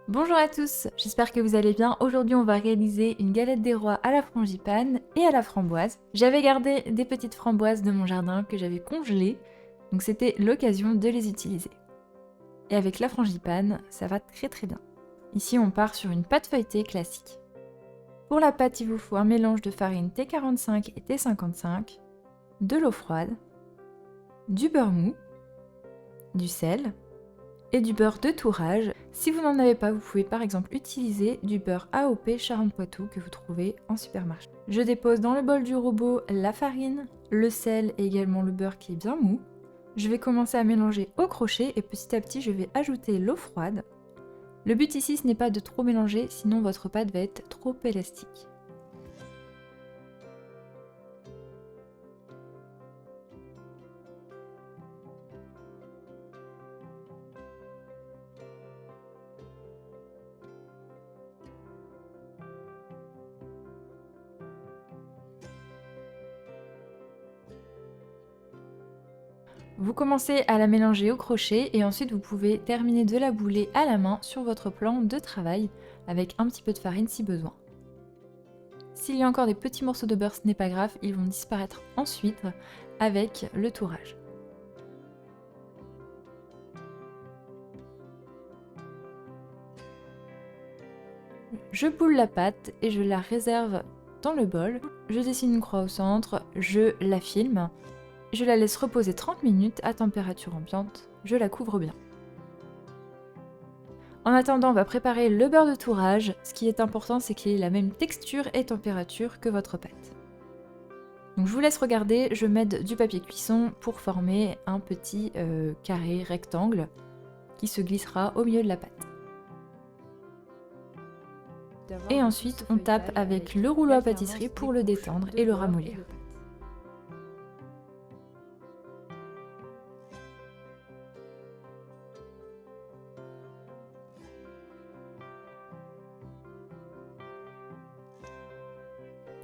Bonjour à tous, j'espère que vous allez bien. Aujourd'hui on va réaliser une galette des rois à la frangipane et à la framboise. J'avais gardé des petites framboises de mon jardin que j'avais congelées, donc c'était l'occasion de les utiliser. Et avec la frangipane, ça va très bien. Ici on part sur une pâte feuilletée classique. Pour la pâte, il vous faut un mélange de farine T45 et T55, de l'eau froide, du beurre mou, du sel, et du beurre de tourage. Si vous n'en avez pas, vous pouvez par exemple utiliser du beurre AOP Charentes-Poitou que vous trouvez en supermarché. Je dépose dans le bol du robot la farine, le sel et également le beurre qui est bien mou. Je vais commencer à mélanger au crochet et petit à petit je vais ajouter l'eau froide. Le but ici ce n'est pas de trop mélanger, sinon votre pâte va être trop élastique. Vous commencez à la mélanger au crochet et ensuite vous pouvez terminer de la bouler à la main sur votre plan de travail avec un petit peu de farine si besoin. S'il y a encore des petits morceaux de beurre, ce n'est pas grave, ils vont disparaître ensuite avec le tourage. Je boule la pâte et je la réserve dans le bol. Je dessine une croix au centre, je la filme, je la laisse reposer 30 minutes à température ambiante, je la couvre bien. En attendant, on va préparer le beurre de tourage. Ce qui est important, c'est qu'il ait la même texture et température que votre pâte. Donc je vous laisse regarder, je mets du papier cuisson pour former un petit carré rectangle qui se glissera au milieu de la pâte. Et ensuite, on tape avec le rouleau à pâtisserie pour le détendre et le ramollir.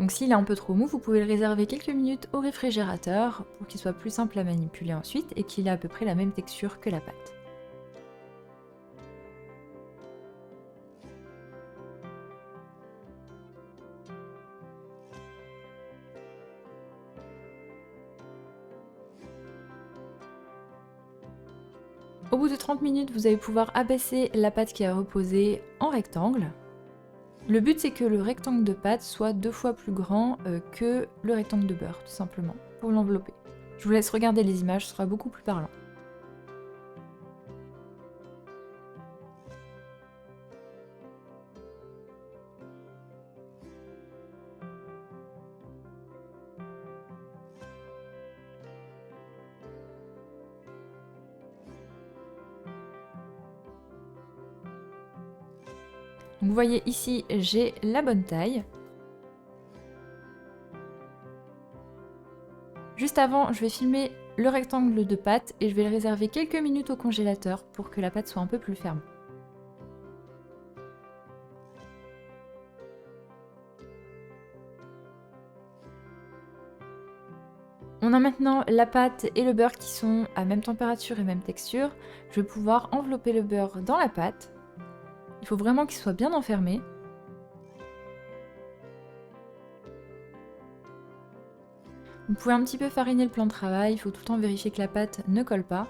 Donc s'il est un peu trop mou, vous pouvez le réserver quelques minutes au réfrigérateur pour qu'il soit plus simple à manipuler ensuite et qu'il ait à peu près la même texture que la pâte. Au bout de 30 minutes, vous allez pouvoir abaisser la pâte qui a reposé en rectangle. Le but c'est que le rectangle de pâte soit 2 fois plus grand que le rectangle de beurre, tout simplement, pour l'envelopper. Je vous laisse regarder les images, ce sera beaucoup plus parlant. Donc vous voyez ici, j'ai la bonne taille. Juste avant, je vais filmer le rectangle de pâte et je vais le réserver quelques minutes au congélateur pour que la pâte soit un peu plus ferme. On a maintenant la pâte et le beurre qui sont à même température et même texture. Je vais pouvoir envelopper le beurre dans la pâte. Il faut vraiment qu'il soit bien enfermé. Vous pouvez un petit peu fariner le plan de travail, il faut tout le temps vérifier que la pâte ne colle pas.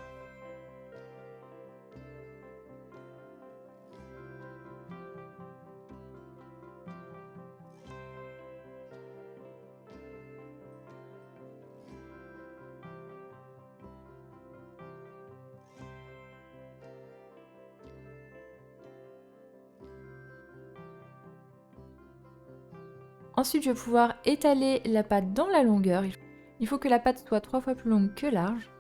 Ensuite, je vais pouvoir étaler la pâte dans la longueur. Il faut que la pâte soit 3 fois plus longue que large.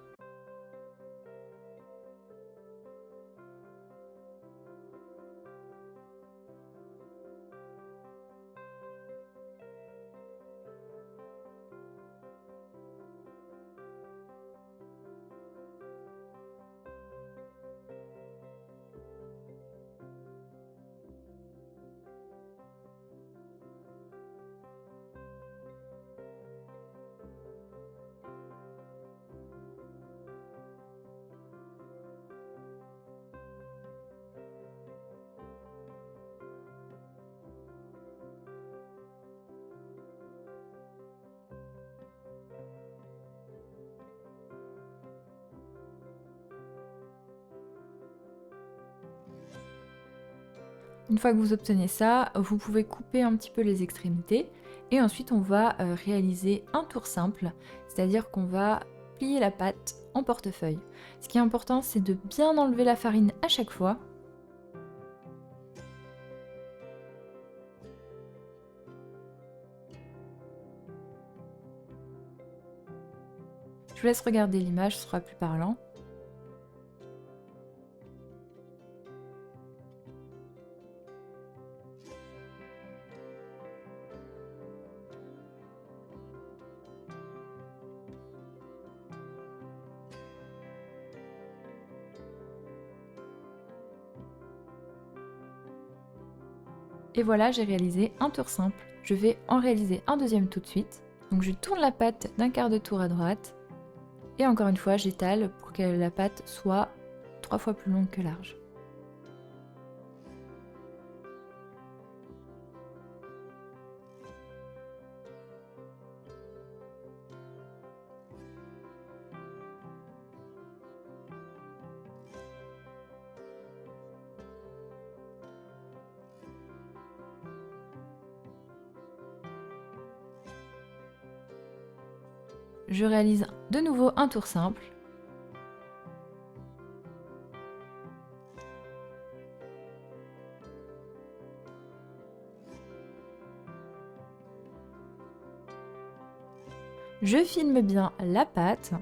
Une fois que vous obtenez ça, vous pouvez couper un petit peu les extrémités et ensuite on va réaliser un tour simple, c'est-à-dire qu'on va plier la pâte en portefeuille. Ce qui est important, c'est de bien enlever la farine à chaque fois. Je vous laisse regarder l'image, ce sera plus parlant. Et voilà, j'ai réalisé un tour simple. Je vais en réaliser un deuxième tout de suite. Donc je tourne la pâte d'un quart de tour à droite. Et encore une fois, j'étale pour que la pâte soit 3 fois plus longue que large. Je réalise de nouveau un tour simple. Je filme bien la pâte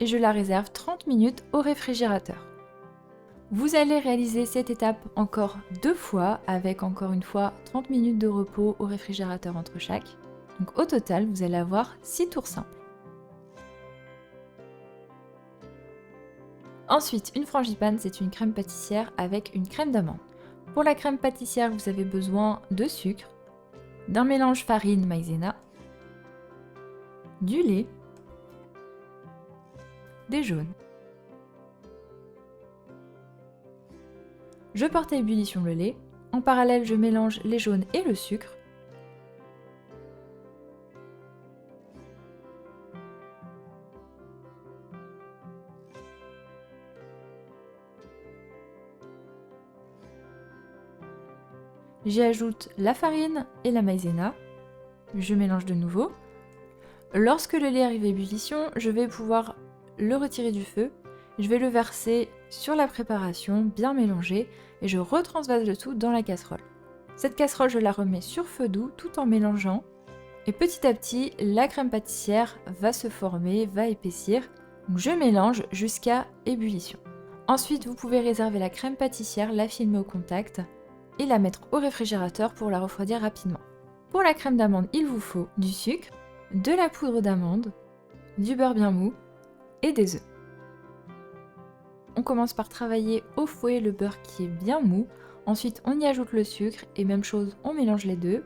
et je la réserve 30 minutes au réfrigérateur. Vous allez réaliser cette étape encore 2 fois avec encore une fois 30 minutes de repos au réfrigérateur entre chaque. Donc au total, vous allez avoir 6 tours simples. Ensuite, une frangipane, c'est une crème pâtissière avec une crème d'amande. Pour la crème pâtissière, vous avez besoin de sucre, d'un mélange farine maïzena, du lait, des jaunes. Je porte à ébullition le lait. En parallèle, je mélange les jaunes et le sucre. J'y ajoute la farine et la maïzena. Je mélange de nouveau. Lorsque le lait arrive à ébullition, je vais pouvoir le retirer du feu. Je vais le verser sur la préparation, bien mélanger, et je retransvase le tout dans la casserole. Cette casserole, je la remets sur feu doux tout en mélangeant. Et petit à petit, la crème pâtissière va se former, va épaissir. Donc je mélange jusqu'à ébullition. Ensuite, vous pouvez réserver la crème pâtissière, la filmer au contact et la mettre au réfrigérateur pour la refroidir rapidement. Pour la crème d'amande, il vous faut du sucre, de la poudre d'amande, du beurre bien mou et des œufs. On commence par travailler au fouet le beurre qui est bien mou. Ensuite, on y ajoute le sucre et même chose, on mélange les deux.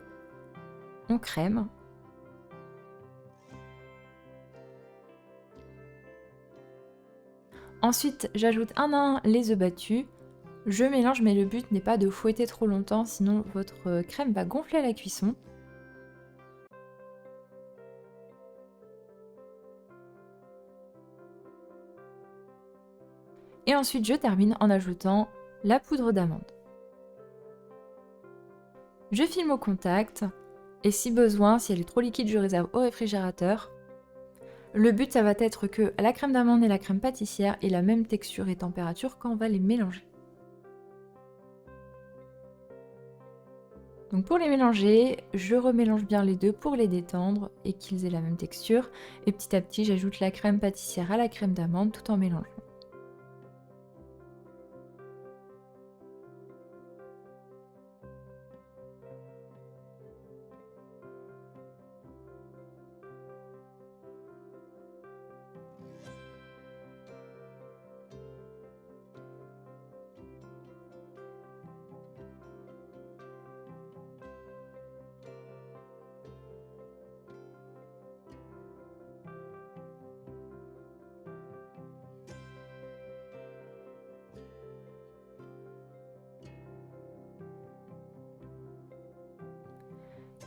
On crème. Ensuite, j'ajoute un à un les œufs battus. Je mélange, mais le but n'est pas de fouetter trop longtemps, sinon votre crème va gonfler à la cuisson. Et ensuite, je termine en ajoutant la poudre d'amande. Je filme au contact, et si besoin, si elle est trop liquide, je réserve au réfrigérateur. Le but, ça va être que la crème d'amande et la crème pâtissière aient la même texture et température quand on va les mélanger. Donc pour les mélanger, je remélange bien les deux pour les détendre et qu'ils aient la même texture. Et petit à petit, j'ajoute la crème pâtissière à la crème d'amande tout en mélangeant.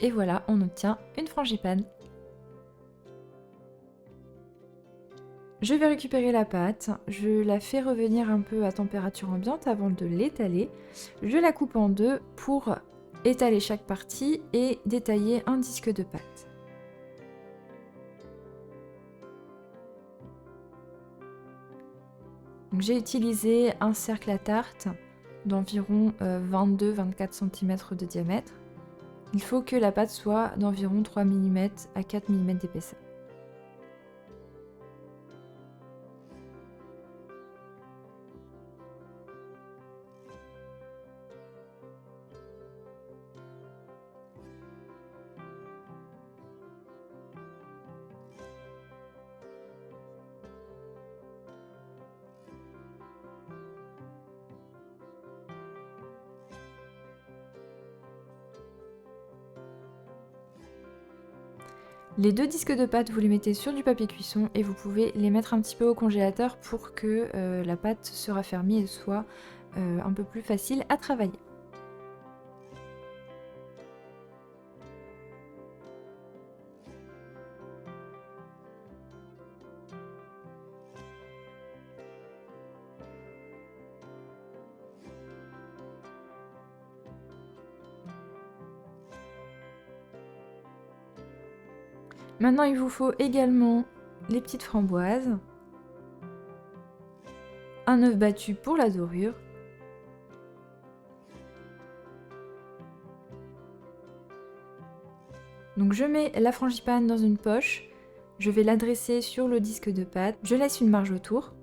Et voilà, on obtient une frangipane. Je vais récupérer la pâte, je la fais revenir un peu à température ambiante avant de l'étaler. Je la coupe en deux pour étaler chaque partie et détailler un disque de pâte. J'ai utilisé un cercle à tarte d'environ 22-24 cm de diamètre. Il faut que la pâte soit d'environ 3 mm à 4 mm d'épaisseur. Les deux disques de pâte, vous les mettez sur du papier cuisson et vous pouvez les mettre un petit peu au congélateur pour que la pâte se raffermisse et soit un peu plus facile à travailler. Maintenant, il vous faut également les petites framboises, un œuf battu pour la dorure, donc je mets la frangipane dans une poche, je vais l'adresser sur le disque de pâte, je laisse une marge autour.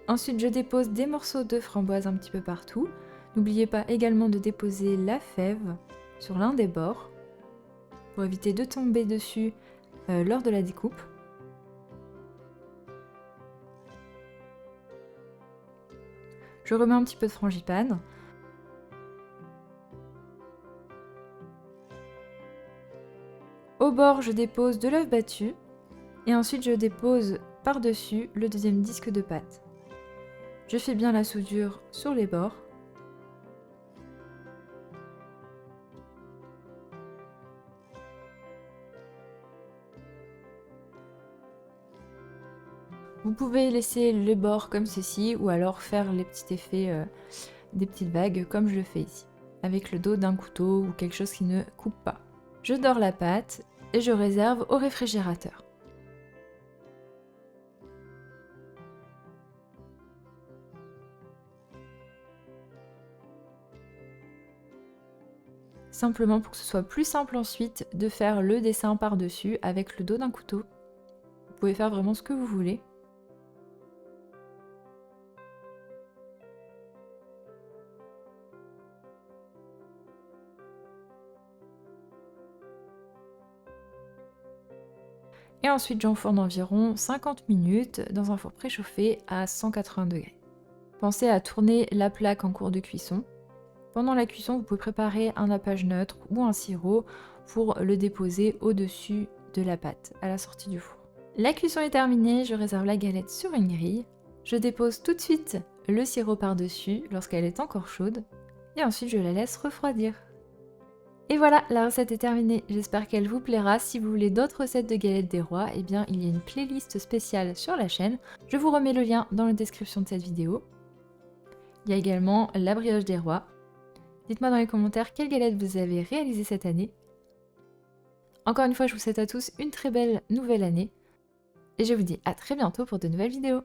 Ensuite, je dépose des morceaux de framboise un petit peu partout. N'oubliez pas également de déposer la fève sur l'un des bords pour éviter de tomber dessus lors de la découpe. Je remets un petit peu de frangipane. Au bord, je dépose de l'œuf battu et ensuite je dépose par-dessus le deuxième disque de pâte. Je fais bien la soudure sur les bords. Vous pouvez laisser les bords comme ceci ou alors faire les petits effets des petites vagues comme je le fais ici, avec le dos d'un couteau ou quelque chose qui ne coupe pas. Je dore la pâte et je réserve au réfrigérateur. Simplement pour que ce soit plus simple ensuite de faire le dessin par-dessus avec le dos d'un couteau. Vous pouvez faire vraiment ce que vous voulez. Et ensuite j'enfourne environ 50 minutes dans un four préchauffé à 180 degrés. Pensez à tourner la plaque en cours de cuisson. Pendant la cuisson, vous pouvez préparer un nappage neutre ou un sirop pour le déposer au-dessus de la pâte à la sortie du four. La cuisson est terminée, je réserve la galette sur une grille. Je dépose tout de suite le sirop par-dessus lorsqu'elle est encore chaude et ensuite je la laisse refroidir. Et voilà, la recette est terminée, j'espère qu'elle vous plaira. Si vous voulez d'autres recettes de galettes des rois, eh bien il y a une playlist spéciale sur la chaîne. Je vous remets le lien dans la description de cette vidéo. Il y a également la brioche des rois. Dites-moi dans les commentaires quelle galette vous avez réalisée cette année. Encore une fois, je vous souhaite à tous une très belle nouvelle année. Et je vous dis à très bientôt pour de nouvelles vidéos.